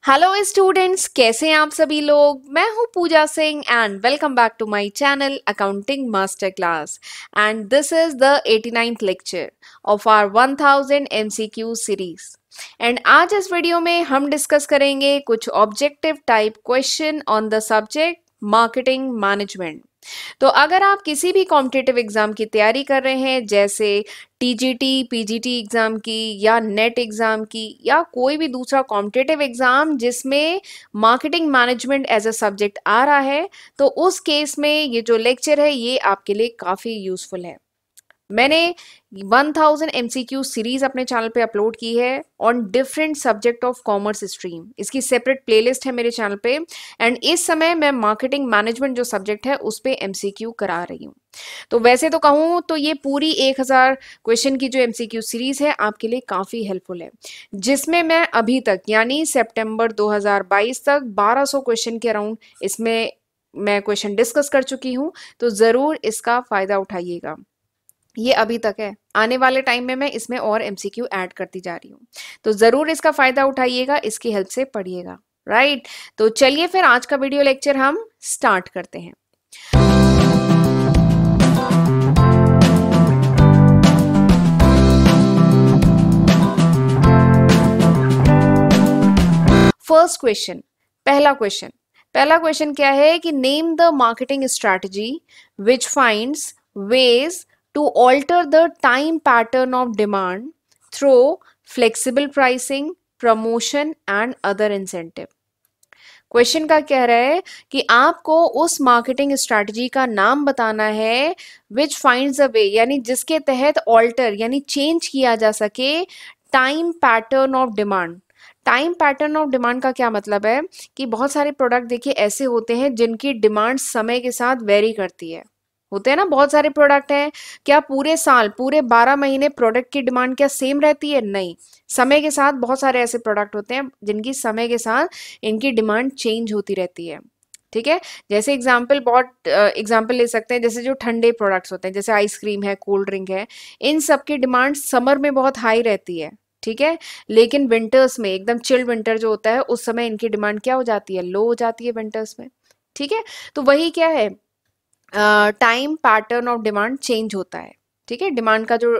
Hello students, कैसे हैं आप सभी लोग। मैं हूं Pooja Singh and welcome back to my channel accounting master class. And this is the 89th lecture of our 1000 MCQ series. And आज इस वीडियो में हम डिस्कस करेंगे कुछ objective type question on the subject marketing management. तो अगर आप किसी भी कॉम्पिटिटिव एग्जाम की तैयारी कर रहे हैं, जैसे टीजीटी, पीजीटी एग्जाम की या नेट एग्जाम की या कोई भी दूसरा कॉम्पिटिटिव एग्जाम जिसमें marketing management as a subject आ रहा है, तो उस केस में ये जो लेक्चर है ये आपके लिए काफ़ी यूजफुल है। मैंने 1000 एमसीक्यू सीरीज अपने चैनल पे अपलोड की है on different subject of commerce stream. इसकी सेपरेट प्लेलिस्ट है मेरे चैनल पे। एंड इस समय मैं मार्केटिंग मैनेजमेंट जो सब्जेक्ट है उस पे एमसीक्यू करा रही हूँ। तो वैसे तो कहूँ तो ये पूरी 1000 क्वेश्चन की जो एमसीक्यू सीरीज है आपके लिए काफ़ी हेल्पफुल है, जिसमें मैं अभी तक यानी सितंबर 2022 तक 1200 क्वेश्चन के अराउंड इसमें मैं क्वेश्चन डिस्कस कर चुकी हूँ। तो ज़रूर इसका फ़ायदा उठाइएगा। ये अभी तक है, आने वाले टाइम में मैं इसमें और एमसीक्यू ऐड करती जा रही हूँ। तो ज़रूर इसका फ़ायदा उठाइएगा, इसकी हेल्प से पढ़िएगा। राइट, तो चलिए फिर आज का वीडियो लेक्चर हम स्टार्ट करते हैं। फर्स्ट क्वेश्चन, पहला क्वेश्चन क्या है कि name the marketing strategy which finds ways to alter the time pattern of demand through flexible pricing, promotion and other incentive। Question का कह रहा है कि आपको उस मार्केटिंग स्ट्रैटेजी का नाम बताना है विच फाइंड्स अ वे, यानी जिसके तहत ऑल्टर यानी चेंज किया जा सके time pattern of demand. Time pattern of demand का क्या मतलब है कि बहुत सारे प्रोडक्ट देखिए ऐसे होते हैं जिनकी डिमांड समय के साथ वेरी करती है। होते हैं ना, बहुत सारे प्रोडक्ट हैं, क्या पूरे साल पूरे 12 महीने प्रोडक्ट की डिमांड क्या सेम रहती है? नहीं, समय के साथ बहुत सारे ऐसे प्रोडक्ट होते हैं जिनकी समय के साथ इनकी डिमांड चेंज होती रहती है। ठीक है, जैसे एग्जाम्पल ले सकते हैं, जैसे जो ठंडे प्रोडक्ट्स होते हैं जैसे आइसक्रीम है, कोल्ड ड्रिंक है, इन सब की डिमांड समर में बहुत हाई रहती है। ठीक है, लेकिन विंटर्स में एकदम चिल्ड विंटर जो होता है उस समय इनकी डिमांड क्या हो जाती है? लो हो जाती है विंटर्स में। ठीक है, तो वही क्या है, time pattern of demand change होता है। ठीक है, डिमांड का जो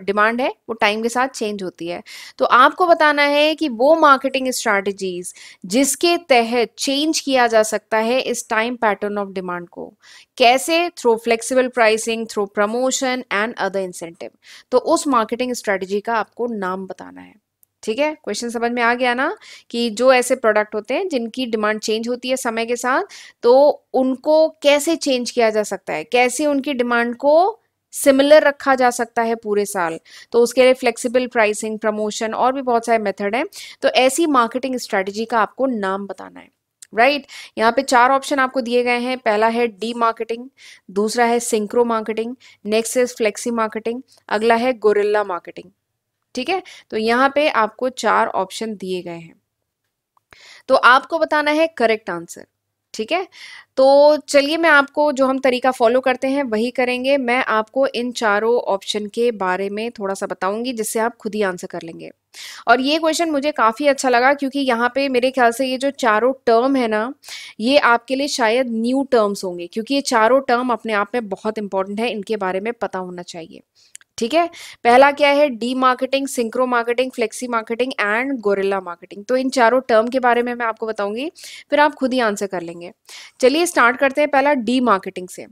डिमांड है वो टाइम के साथ चेंज होती है। तो आपको बताना है कि वो मार्केटिंग स्ट्रैटेजीज जिसके तहत चेंज किया जा सकता है इस टाइम पैटर्न ऑफ डिमांड को, कैसे? Through flexible pricing, through promotion and other incentive. तो उस मार्केटिंग स्ट्रैटेजी का आपको नाम बताना है। ठीक है, क्वेश्चन समझ में आ गया ना कि जो ऐसे प्रोडक्ट होते हैं जिनकी डिमांड चेंज होती है समय के साथ, तो उनको कैसे चेंज किया जा सकता है, कैसे उनकी डिमांड को सिमिलर रखा जा सकता है पूरे साल। तो उसके लिए फ्लेक्सिबल प्राइसिंग, प्रमोशन और भी बहुत सारे मेथड हैं। तो ऐसी मार्केटिंग स्ट्रेटजी का आपको नाम बताना है। राइट, यहाँ पे 4 ऑप्शन आपको दिए गए हैं। पहला है डी मार्केटिंग, दूसरा है synchro marketing, next is flexi marketing, अगला है गोरिल्ला मार्केटिंग। ठीक है, तो यहाँ पे आपको 4 ऑप्शन दिए गए हैं, तो आपको बताना है करेक्ट आंसर। ठीक है, तो चलिए मैं आपको जो हम तरीका फॉलो करते हैं वही करेंगे। मैं आपको इन चारों ऑप्शन के बारे में थोड़ा सा बताऊंगी जिससे आप खुद ही आंसर कर लेंगे। और ये क्वेश्चन मुझे काफ़ी अच्छा लगा क्योंकि यहाँ पे मेरे ख्याल से ये जो चारों टर्म है ना, ये आपके लिए शायद न्यू टर्म्स होंगे, क्योंकि ये चारों टर्म अपने आप में बहुत इंपॉर्टेंट है, इनके बारे में पता होना चाहिए। ठीक है, पहला क्या है? D marketing, synchro marketing, flexi marketing and gorilla marketing. तो इन चारों टर्म के बारे में मैं आपको बताऊंगी, फिर आप खुद ही आंसर कर लेंगे। चलिए स्टार्ट करते हैं पहला डी मार्केटिंग से।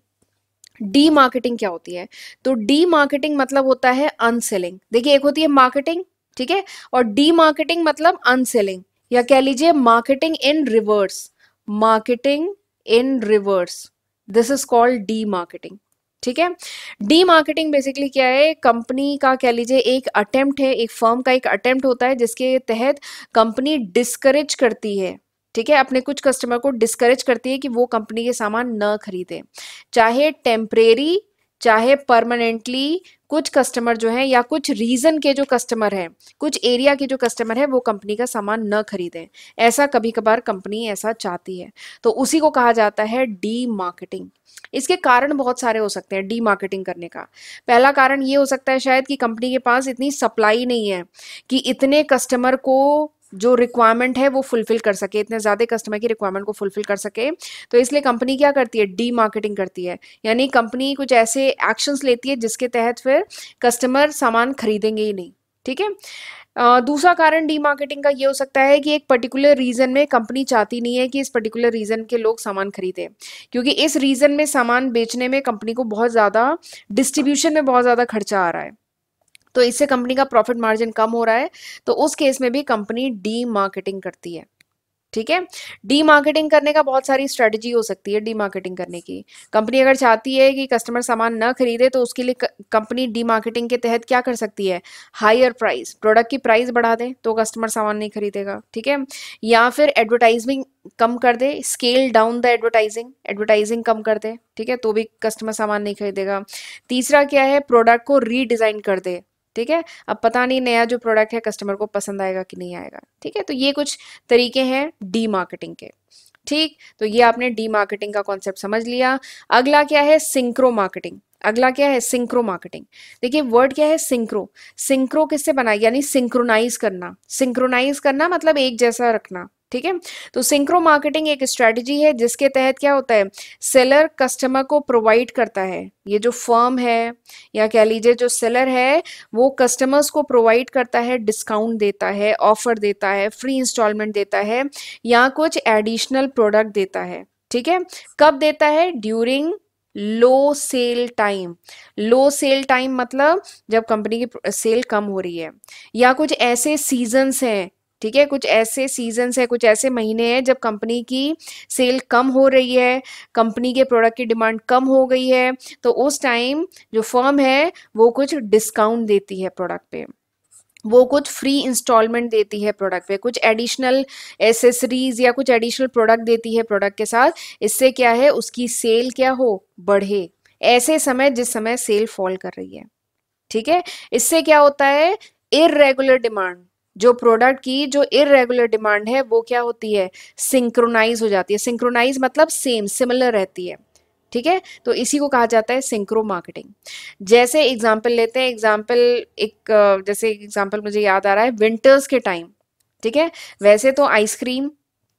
डी मार्केटिंग क्या होती है? तो डी मार्केटिंग मतलब होता है अनसेलिंग। देखिए, एक होती है मार्केटिंग, ठीक है, और डी मार्केटिंग मतलब अनसेलिंग, या कह लीजिए marketing in reverse. Marketing in reverse, this is called D marketing. ठीक है, डी मार्केटिंग बेसिकली क्या है? कंपनी का कह लीजिए एक अटेम्प्ट है, एक फर्म का एक अटेम्प्ट होता है जिसके तहत कंपनी डिस्करेज करती है, ठीक है, अपने कुछ कस्टमर को डिस्करेज करती है कि वो कंपनी के सामान न खरीदें, चाहे टेम्परेरी चाहे परमानेंटली। कुछ कस्टमर जो है या कुछ रीजन के जो कस्टमर हैं, कुछ एरिया के जो कस्टमर है, वो कंपनी का सामान न खरीदें, ऐसा कभी कभार कंपनी ऐसा चाहती है, तो उसी को कहा जाता है डी मार्केटिंग। इसके कारण बहुत सारे हो सकते हैं डी मार्केटिंग करने का। पहला कारण ये हो सकता है शायद कि कंपनी के पास इतनी सप्लाई नहीं है कि इतने कस्टमर को जो रिक्वायरमेंट है वो फुलफिल कर सके, इतने ज़्यादा कस्टमर की रिक्वायरमेंट को फुलफिल कर सके। तो इसलिए कंपनी क्या करती है, डी मार्केटिंग करती है, यानी कंपनी कुछ ऐसे एक्शंस लेती है जिसके तहत फिर कस्टमर सामान खरीदेंगे ही नहीं। ठीक है। दूसरा कारण डी मार्केटिंग का ये हो सकता है कि एक पर्टिकुलर रीजन में कंपनी चाहती नहीं है कि इस पर्टिकुलर रीजन के लोग सामान खरीदें, क्योंकि इस रीजन में सामान बेचने में कंपनी को बहुत ज़्यादा, डिस्ट्रीब्यूशन में बहुत ज़्यादा खर्चा आ रहा है, तो इससे कंपनी का प्रॉफिट मार्जिन कम हो रहा है, तो उस केस में भी कंपनी डी मार्केटिंग करती है। ठीक है। डी मार्केटिंग करने का बहुत सारी स्ट्रेटजी हो सकती है। डी मार्केटिंग करने की, कंपनी अगर चाहती है कि कस्टमर सामान न खरीदे तो उसके लिए कंपनी डी मार्केटिंग के तहत क्या कर सकती है, हायर प्राइस, प्रोडक्ट की प्राइस बढ़ा दे तो कस्टमर सामान नहीं खरीदेगा। ठीक है। या फिर एडवर्टाइजिंग कम कर दे, scale down the advertising, advertising कम कर दे, ठीक है, तो भी कस्टमर सामान नहीं खरीदेगा। तीसरा क्या है, प्रोडक्ट को रीडिजाइन कर दे। ठीक है। अब पता नहीं नया जो प्रोडक्ट है कस्टमर को पसंद आएगा कि नहीं आएगा। ठीक है। तो ये कुछ तरीके हैं डी मार्केटिंग के। ठीक, तो ये आपने डी मार्केटिंग का कॉन्सेप्ट समझ लिया। अगला क्या है, सिंक्रो मार्केटिंग। अगला क्या है, सिंक्रो मार्केटिंग। देखिए वर्ड क्या है, सिंक्रो। सिंक्रो किससे बना, यानी सिंक्रोनाइज करना। सिंक्रोनाइज करना मतलब एक जैसा रखना। ठीक है। तो सिंक्रो मार्केटिंग एक स्ट्रेटजी है जिसके तहत क्या होता है, सेलर कस्टमर को प्रोवाइड करता है, ये जो फर्म है या कह लीजिए जो सेलर है वो कस्टमर्स को प्रोवाइड करता है, डिस्काउंट देता है, ऑफर देता है, फ्री इंस्टॉलमेंट देता है या कुछ एडिशनल प्रोडक्ट देता है। ठीक है। कब देता है, ड्यूरिंग लो सेल टाइम। लो सेल टाइम मतलब जब कंपनी की सेल कम हो रही है, या कुछ ऐसे सीजन्स हैं। ठीक है। कुछ ऐसे सीजन्स है, कुछ ऐसे महीने हैं जब कंपनी की सेल कम हो रही है, कंपनी के प्रोडक्ट की डिमांड कम हो गई है, तो उस टाइम जो फर्म है वो कुछ डिस्काउंट देती है प्रोडक्ट पे, वो कुछ फ्री इंस्टॉलमेंट देती है प्रोडक्ट पे, कुछ एडिशनल एसेसरीज या कुछ एडिशनल प्रोडक्ट देती है प्रोडक्ट के साथ। इससे क्या है, उसकी सेल क्या हो, बढ़े, ऐसे समय जिस समय सेल फॉल कर रही है। ठीक है। इससे क्या होता है, इररेगुलर डिमांड, जो प्रोडक्ट की जो इररेगुलर डिमांड है वो क्या होती है, सिंक्रोनाइज हो जाती है। सिंक्रोनाइज मतलब सेम, सिमिलर रहती है। ठीक है। तो इसी को कहा जाता है सिंक्रो मार्केटिंग। जैसे एग्जाम्पल लेते हैं, एग्जाम्पल जैसे एग्जाम्पल मुझे याद आ रहा है, विंटर्स के टाइम। ठीक है। वैसे तो आइसक्रीम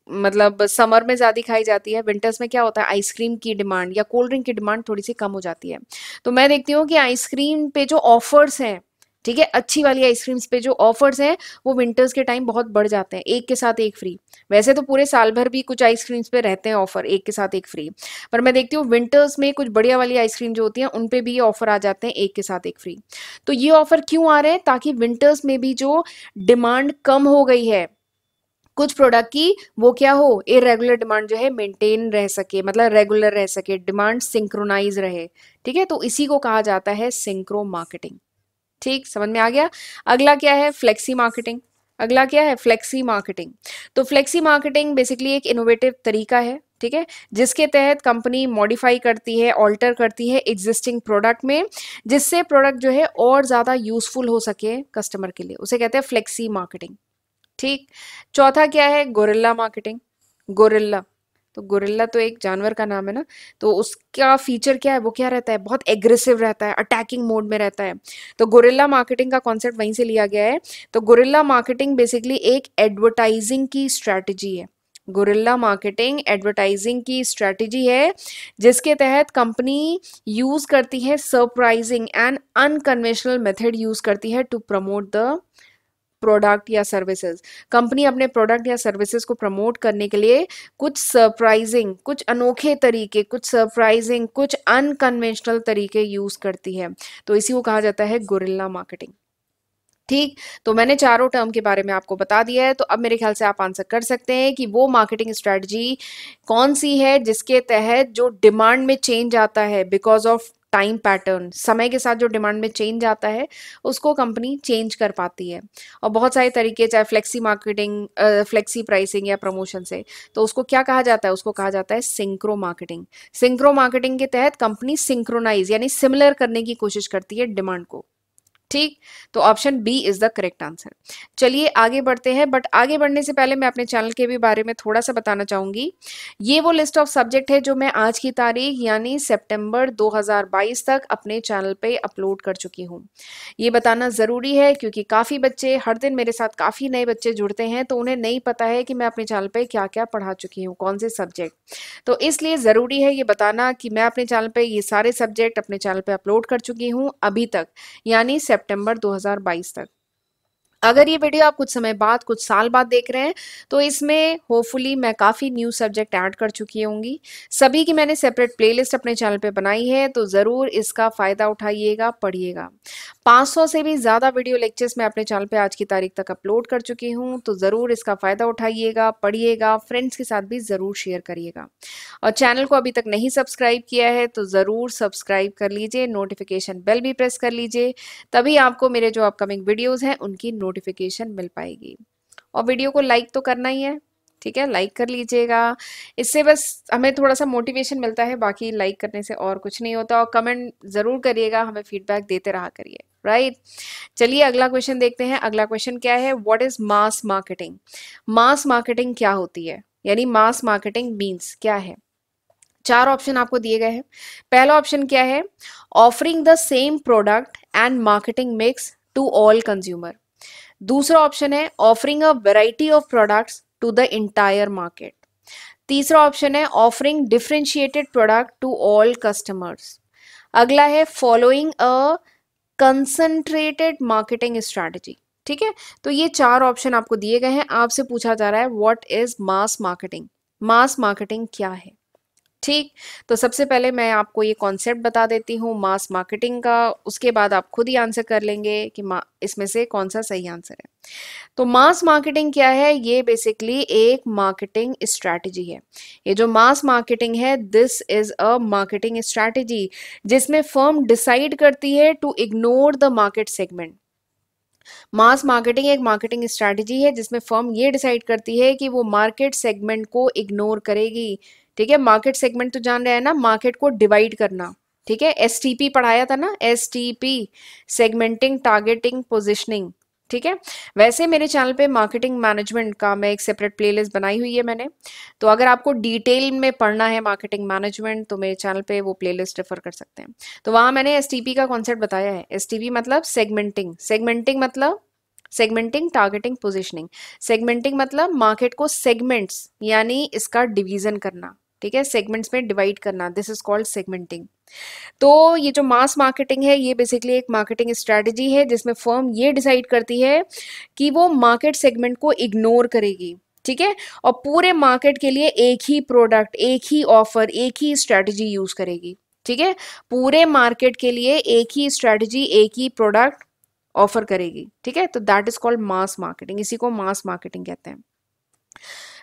मतलब समर में ज़्यादा खाई जाती है, विंटर्स में क्या होता है, आइसक्रीम की डिमांड या कोल्ड ड्रिंक की डिमांड थोड़ी सी कम हो जाती है। तो मैं देखती हूँ कि आइसक्रीम पे जो ऑफर्स हैं, ठीक है, अच्छी वाली आइसक्रीम्स पे जो ऑफर्स हैं वो विंटर्स के टाइम बहुत बढ़ जाते हैं, एक के साथ एक फ्री। वैसे तो पूरे साल भर भी कुछ आइसक्रीम्स पे रहते हैं ऑफर, एक के साथ एक फ्री, पर मैं देखती हूँ विंटर्स में कुछ बढ़िया वाली आइसक्रीम जो होती हैं उन पे भी ये ऑफर आ जाते हैं, एक के साथ एक फ्री। तो ये ऑफर क्यों आ रहे हैं, ताकि विंटर्स में भी जो डिमांड कम हो गई है कुछ प्रोडक्ट की, वो क्या हो, इरेगुलर डिमांड जो है मेंटेन रह सके, मतलब रेगुलर रह सके, डिमांड सिंक्रोनाइज रहे। ठीक है। तो इसी को कहा जाता है सिंक्रो मार्केटिंग। ठीक, समझ में आ गया। अगला क्या है, फ्लेक्सी मार्केटिंग। अगला क्या है, फ्लेक्सी मार्केटिंग। तो फ्लेक्सी मार्केटिंग बेसिकली एक इनोवेटिव तरीका है, ठीक है, जिसके तहत कंपनी मॉडिफाई करती है, ऑल्टर करती है एग्जिस्टिंग प्रोडक्ट में, जिससे प्रोडक्ट जो है और ज़्यादा यूजफुल हो सके कस्टमर के लिए, उसे कहते हैं फ्लेक्सी मार्केटिंग। ठीक। चौथा क्या है, गोरिल्ला मार्केटिंग। गोरिल्ला, तो गोरिल्ला तो एक जानवर का नाम है ना, तो उसका फीचर क्या है, वो क्या रहता है, बहुत एग्रेसिव रहता है, अटैकिंग मोड में रहता है। तो गोरिल्ला मार्केटिंग का कॉन्सेप्ट वहीं से लिया गया है। तो गोरिल्ला मार्केटिंग बेसिकली एक एडवर्टाइजिंग की स्ट्रैटेजी है। गोरिल्ला मार्केटिंग एडवर्टाइजिंग की स्ट्रैटेजी है जिसके तहत कंपनी यूज करती है surprising and unconventional method use करती है टू प्रमोट द प्रोडक्ट या सर्विसेज। कंपनी अपने प्रोडक्ट या सर्विसेज को प्रमोट करने के लिए कुछ सरप्राइजिंग, कुछ अनोखे तरीके, कुछ सरप्राइजिंग, कुछ अनकन्वेंशनल तरीके यूज करती है। तो इसी को कहा जाता है गोरिल्ला मार्केटिंग। ठीक, तो मैंने चारों टर्म के बारे में आपको बता दिया है, तो अब मेरे ख्याल से आप आंसर कर सकते हैं कि वो मार्केटिंग स्ट्रेटजी कौन सी है जिसके तहत जो डिमांड में चेंज आता है बिकॉज ऑफ टाइम पैटर्न, समय के साथ जो डिमांड में चेंज आता है उसको कंपनी चेंज कर पाती है। और बहुत सारे तरीके, चाहे फ्लेक्सी मार्केटिंग, फ्लेक्सी प्राइसिंग या प्रमोशन से, तो उसको क्या कहा जाता है, उसको कहा जाता है सिंक्रो मार्केटिंग। सिंक्रो मार्केटिंग के तहत कंपनी सिंक्रोनाइज यानी सिमिलर करने की कोशिश करती है डिमांड को। ठीक, तो option B is the correct answer. चलिए आगे बढ़ते हैं, बट आगे बढ़ने से पहले मैं अपने चैनल के भी बारे में थोड़ा सा बताना चाहूंगी। ये वो लिस्ट ऑफ सब्जेक्ट है जो मैं आज की तारीख यानी सितंबर 2022 तक अपने चैनल पे अपलोड कर चुकी हूँ। ये बताना ज़रूरी है क्योंकि काफ़ी बच्चे हर दिन मेरे साथ काफ़ी नए बच्चे जुड़ते हैं, तो उन्हें नहीं पता है कि मैं अपने चैनल पे क्या क्या पढ़ा चुकी हूँ, कौन से सब्जेक्ट। तो इसलिए ज़रूरी है ये बताना कि मैं अपने चैनल पे ये सारे सब्जेक्ट अपने चैनल पे अपलोड कर चुकी हूँ अभी तक, यानी सितंबर 2022 तक। अगर ये वीडियो आप कुछ समय बाद, कुछ साल बाद देख रहे हैं, तो इसमें होपफुली मैं काफ़ी न्यू सब्जेक्ट ऐड कर चुकी होंगी। सभी की मैंने सेपरेट प्लेलिस्ट अपने चैनल पे बनाई है, तो ज़रूर इसका फ़ायदा उठाइएगा, पढ़िएगा। 500 से भी ज़्यादा वीडियो लेक्चर्स मैं अपने चैनल पे आज की तारीख तक अपलोड कर चुकी हूँ, तो ज़रूर इसका फ़ायदा उठाइएगा, पढ़िएगा, फ्रेंड्स के साथ भी ज़रूर शेयर करिएगा। और चैनल को अभी तक नहीं सब्सक्राइब किया है तो ज़रूर सब्सक्राइब कर लीजिए, नोटिफिकेशन बेल भी प्रेस कर लीजिए, तभी आपको मेरे जो अपकमिंग वीडियोस हैं उनकी नोटिफिकेशन मिल पाएगी। और वीडियो को लाइक तो करना ही है, ठीक है, लाइक कर लीजिएगा। इससे बस हमें थोड़ा सा मोटिवेशन मिलता है, बाकी लाइक करने से और कुछ नहीं होता। और कमेंट ज़रूर करिएगा, हमें फीडबैक देते रहा करिए, राइट। चलिए अगला क्वेश्चन देखते हैं। अगला क्वेश्चन क्या है, what is mass marketing. Mass marketing क्या होती है, यानी मास मार्केटिंग मीन्स क्या है। चार ऑप्शन आपको दिए गए हैं। पहला ऑप्शन क्या है, offering the same product and marketing mix to all consumer. दूसरा ऑप्शन है offering a variety of products to the entire market. तीसरा ऑप्शन है offering differentiated product to all customers. अगला है following a concentrated marketing strategy. ठीक है, तो ये चार ऑप्शन आपको दिए गए हैं। आपसे पूछा जा रहा है what is mass marketing, mass marketing क्या है। ठीक, तो सबसे पहले मैं आपको ये कॉन्सेप्ट बता देती हूँ मास मार्केटिंग का, उसके बाद आप खुद ही आंसर कर लेंगे कि इसमें से कौन सा सही आंसर है। तो मास मार्केटिंग क्या है, ये बेसिकली एक मार्केटिंग स्ट्रैटेजी है। ये जो मास मार्केटिंग है, this is a marketing strategy जिसमें फर्म डिसाइड करती है to ignore the market segment. Mass marketing एक मार्केटिंग स्ट्रैटेजी है जिसमें फर्म ये डिसाइड करती है कि वो मार्केट सेगमेंट को इग्नोर करेगी। ठीक है, मार्केट सेगमेंट तो जान रहे हैं ना, मार्केट को डिवाइड करना। ठीक है, एसटीपी पढ़ाया था ना, एसटीपी, सेगमेंटिंग, टारगेटिंग, पोजिशनिंग। ठीक है, वैसे मेरे चैनल पे मार्केटिंग मैनेजमेंट का मैं एक सेपरेट प्लेलिस्ट बनाई हुई है मैंने, तो अगर आपको डिटेल में पढ़ना है मार्केटिंग मैनेजमेंट तो मेरे चैनल पे वो प्लेलिस्ट रेफर कर सकते हैं। तो वहां मैंने एसटीपी का कॉन्सेप्ट बताया है। एसटीपी मतलब सेगमेंटिंग, सेगमेंटिंग मतलब सेगमेंटिंग, टारगेटिंग, पोजिशनिंग। सेगमेंटिंग मतलब मार्केट को सेगमेंट्स यानी इसका डिवीजन करना। ठीक है, सेगमेंट्स में डिवाइड करना, दिस इज कॉल्ड सेगमेंटिंग। तो ये जो मास मार्केटिंग है ये बेसिकली एक मार्केटिंग स्ट्रेटजी है जिसमें फर्म ये डिसाइड करती है कि वो मार्केट सेगमेंट को इग्नोर करेगी। ठीक है, और पूरे मार्केट के लिए एक ही प्रोडक्ट, एक ही ऑफर, एक ही स्ट्रेटजी यूज करेगी। ठीक है, पूरे मार्केट के लिए एक ही स्ट्रेटजी, एक ही प्रोडक्ट ऑफर करेगी। ठीक है, तो that is called mass marketing, इसी को मास मार्केटिंग कहते हैं।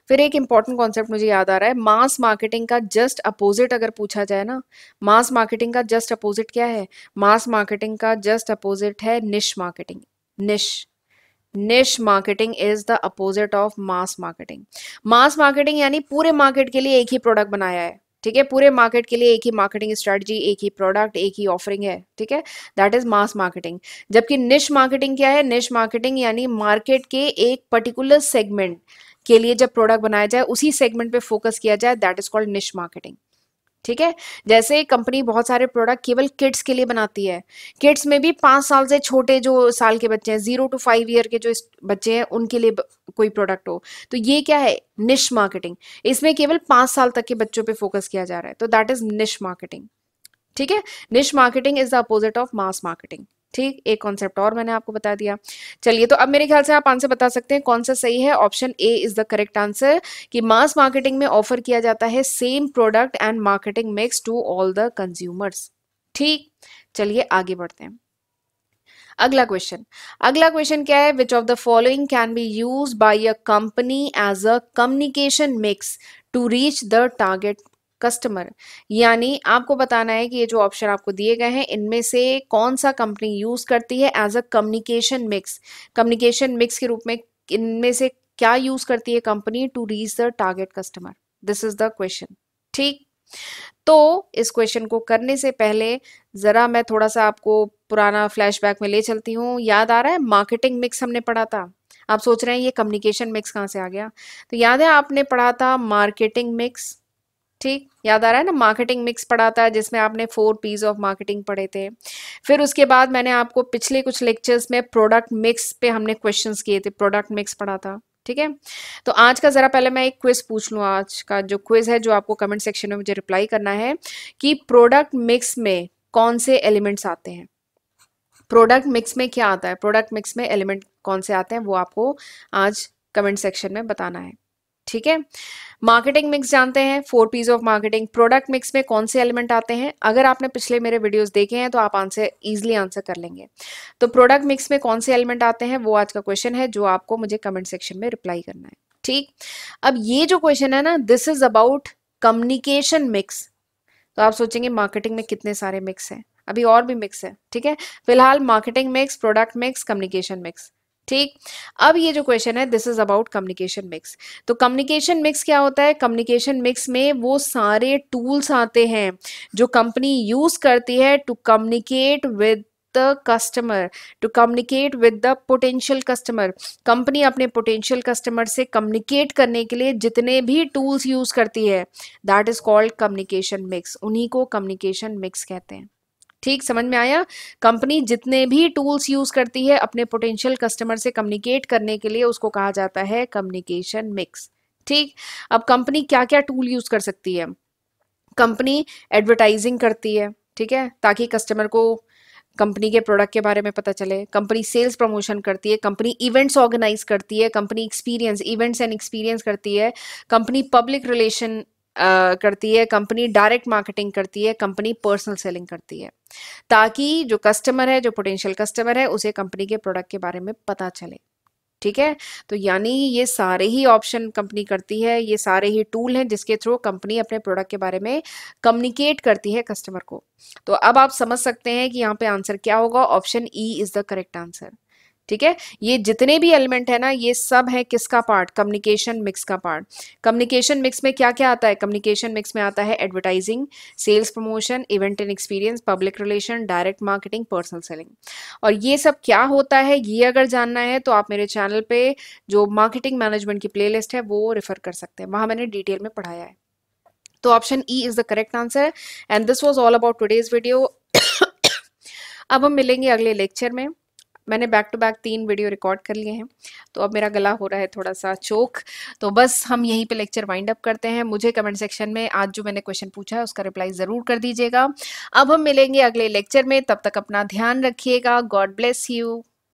फिर एक इंपॉर्टेंट कॉन्सेप्ट मुझे याद आ रहा है, मास मार्केटिंग का जस्ट अपोजिट अगर पूछा जाए ना, मास मार्केटिंग का जस्ट अपोजिट क्या है, मास मार्केटिंग का जस्ट अपोजिट है निश मार्केटिंग। निश, निश marketing is the opposite of mass marketing. Mass marketing यानी पूरे मार्केट के लिए एक ही प्रोडक्ट बनाया है। ठीक है, पूरे मार्केट के लिए एक ही मार्केटिंग स्ट्रेटजी, एक ही प्रोडक्ट, एक ही ऑफरिंग है। ठीक है, दैट इज मास मार्केटिंग। जबकि निश मार्केटिंग क्या है, निश मार्केटिंग यानी मार्केट के एक पर्टिकुलर सेगमेंट के लिए जब प्रोडक्ट बनाया जाए, उसी सेगमेंट पे फोकस किया जाए, दैट इज कॉल्ड निश मार्केटिंग। ठीक है, जैसे कंपनी बहुत सारे प्रोडक्ट केवल किड्स के लिए बनाती है, किड्स में भी 5 साल से छोटे जो साल के बच्चे हैं, 0 to 5 ईयर के जो बच्चे हैं उनके लिए कोई प्रोडक्ट हो, तो ये क्या है, निश मार्केटिंग। इसमें केवल 5 साल तक के बच्चों पे फोकस किया जा रहा है, तो दैट इज निश मार्केटिंग। ठीक है, निश marketing is the opposite of mass marketing. ठीक, एक कॉन्सेप्ट और मैंने आपको बता दिया। चलिए, तो अब मेरे ख्याल से आप आंसर बता सकते हैं कौन सा सही है। Option A is the correct answer कि मास मार्केटिंग में ऑफर किया जाता है same product and marketing mix to all the consumers. ठीक, चलिए आगे बढ़ते हैं। अगला क्वेश्चन, अगला क्वेश्चन क्या है, which of the following can be use by a company as a communication mix to reach the target customer. यानी आपको बताना है कि ये जो ऑप्शन आपको दिए गए हैं इनमें से कौन सा कंपनी यूज करती है as a communication mix, communication mix के रूप में इनमें से क्या यूज करती है company to reach the target customer. This is the question. ठीक, तो इस क्वेश्चन को करने से पहले जरा मैं थोड़ा सा आपको पुराना फ्लैशबैक में ले चलती हूँ। याद आ रहा है मार्केटिंग मिक्स हमने पढ़ा था। आप सोच रहे हैं ये कम्युनिकेशन मिक्स कहाँ से आ गया, तो याद है आपने पढ़ा था मार्केटिंग मिक्स। ठीक, याद आ रहा है ना, मार्केटिंग मिक्स पढ़ा था जिसमें आपने 4 पीस ऑफ मार्केटिंग पढ़े थे। फिर उसके बाद मैंने आपको पिछले कुछ लेक्चर्स में प्रोडक्ट मिक्स पे हमने क्वेश्चंस किए थे, प्रोडक्ट मिक्स पढ़ा था। ठीक है, तो आज का जरा पहले मैं एक क्विज पूछ लूँ। आज का जो क्विज है जो आपको कमेंट सेक्शन में मुझे रिप्लाई करना है कि प्रोडक्ट मिक्स में कौन से एलिमेंट्स आते हैं। प्रोडक्ट मिक्स में क्या आता है, प्रोडक्ट मिक्स में एलिमेंट कौन से आते हैं, वो आपको आज कमेंट सेक्शन में बताना है। ठीक है, मार्केटिंग मिक्स जानते हैं, 4 Ps of marketing. Product mix में कौन से एलिमेंट आते हैं, अगर आपने पिछले मेरे वीडियोस देखे हैं तो आप आंसर इजीली आंसर कर लेंगे। तो प्रोडक्ट मिक्स में कौन से एलिमेंट आते हैं वो आज का क्वेश्चन है जो आपको मुझे कमेंट सेक्शन में रिप्लाई करना है। ठीक, अब ये जो क्वेश्चन है ना, this is about communication mix. तो आप सोचेंगे मार्केटिंग में कितने सारे मिक्स हैं, अभी और भी मिक्स है। ठीक है, फिलहाल marketing mix, product mix, communication mix. ठीक, अब ये जो क्वेश्चन है this is about communication mix. तो कम्युनिकेशन मिक्स क्या होता है, कम्युनिकेशन मिक्स में वो सारे टूल्स आते हैं जो कंपनी यूज करती है to communicate with the customer, to communicate with the potential customer. Company अपने पोटेंशियल कस्टमर से कम्युनिकेट करने के लिए जितने भी टूल्स यूज करती है that is called communication mix, उन्हीं को कम्युनिकेशन मिक्स कहते हैं। ठीक, समझ में आया, कंपनी जितने भी टूल्स यूज करती है अपने पोटेंशियल कस्टमर से कम्युनिकेट करने के लिए उसको कहा जाता है कम्युनिकेशन मिक्स। ठीक, अब कंपनी क्या क्या टूल यूज कर सकती है, कंपनी एडवर्टाइजिंग करती है, ठीक है, ताकि कस्टमर को कंपनी के प्रोडक्ट के बारे में पता चले। कंपनी सेल्स प्रमोशन करती है, कंपनी इवेंट्स ऑर्गेनाइज करती है, company experience, events and experience करती है, कंपनी पब्लिक रिलेशन करती है, कंपनी डायरेक्ट मार्केटिंग करती है, कंपनी पर्सनल सेलिंग करती है, ताकि जो कस्टमर है, जो पोटेंशियल कस्टमर है, उसे कंपनी के प्रोडक्ट के बारे में पता चले। ठीक है, तो यानी ये सारे ही ऑप्शन कंपनी करती है, ये सारे ही टूल हैं जिसके थ्रू कंपनी अपने प्रोडक्ट के बारे में कम्युनिकेट करती है कस्टमर को। तो अब आप समझ सकते हैं कि यहाँ पे आंसर क्या होगा, option E is the correct answer. ठीक है, ये जितने भी एलिमेंट है ना ये सब है किसका पार्ट, कम्युनिकेशन मिक्स का पार्ट। कम्युनिकेशन मिक्स में क्या क्या आता है, कम्युनिकेशन मिक्स में आता है advertising, sales promotion, event and experience, public relation, direct marketing, personal selling. और ये सब क्या होता है ये अगर जानना है तो आप मेरे चैनल पे जो मार्केटिंग मैनेजमेंट की प्लेलिस्ट है वो रेफर कर सकते हैं, वहां मैंने डिटेल में पढ़ाया है। तो option E is the correct answer and this was all about today's video. अब हम मिलेंगे अगले लेक्चर में। मैंने back to back 3 video record कर लिए हैं, तो अब मेरा गला हो रहा है थोड़ा सा चोक। तो बस हम यहीं पे लेक्चर वाइंड अप करते हैं। मुझे कमेंट सेक्शन में आज जो मैंने क्वेश्चन पूछा है उसका रिप्लाई ज़रूर कर दीजिएगा। अब हम मिलेंगे अगले लेक्चर में, तब तक अपना ध्यान रखिएगा। God bless you.